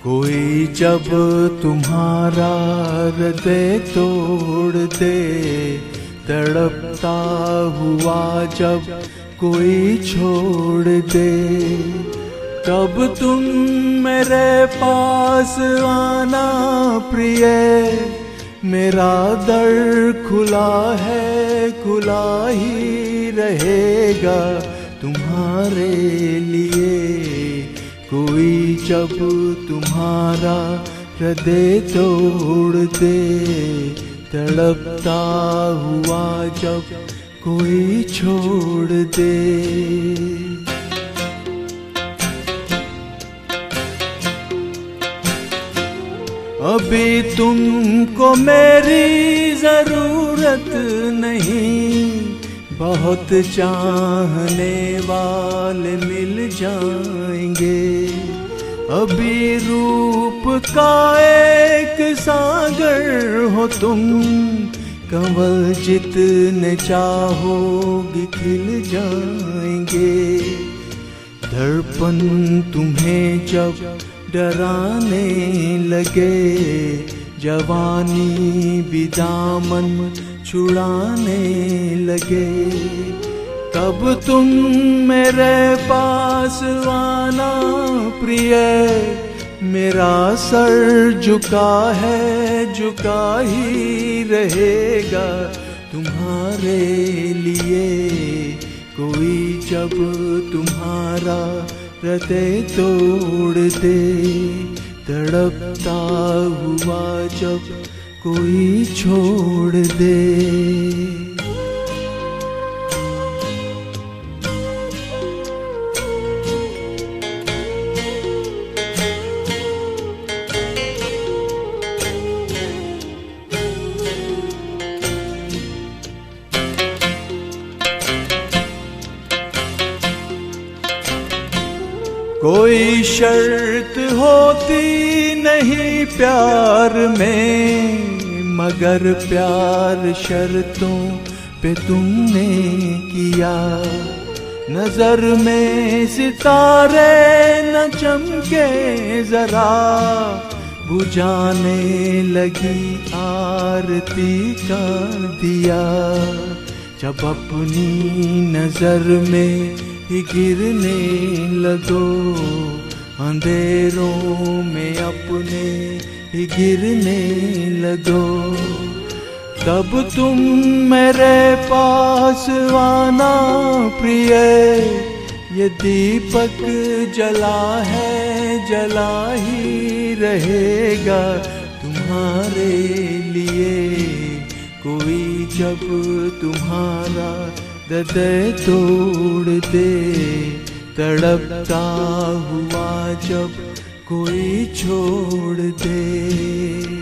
कोई जब तुम्हारा हृदय तोड़ दे, तड़पता हुआ जब कोई छोड़ दे, तब तुम मेरे पास आना प्रिय। मेरा दर खुला है, खुला ही रहेगा तुम्हारे लिए। कोई जब तुम्हारा हृदय तोड़ दे, तड़पता हुआ जब कोई छोड़ दे। अभी तुमको मेरी जरूरत नहीं, बहुत चाहने वाले मिल जाएंगे। अभी रूप का एक सागर हो तुम, कंवल जितने चाहोगे खिल जाएंगे। दर्पण तुम्हें जब डराने लगे, जवानी भी दामन छुड़ाने लगे, तब तुम मेरे पास आना प्रिय। मेरा सर झुका है, झुका ही रहेगा तुम्हारे लिए। कोई जब तुम्हारा हृदय तोड़ दे, तड़पता हुआ जब कोई छोड़ दे। कोई शर्त होती नहीं प्यार में, मगर प्यार शर्तों पे तुमने किया। नजर में सितारे न चमके जरा, बुझाने लगी आरती का दिया। जब अपनी नजर में ही गिरने लगो, अंधेरों में अपने ही गिरने लगो, तब तुम मेरे पास आना प्रिय। ये दीपक जला है, जला ही रहेगा तुम्हारे लिए। कोई जब तुम्हारा हृदय तोड़ दे, तड़पता हुआ जब कोई छोड़ दे।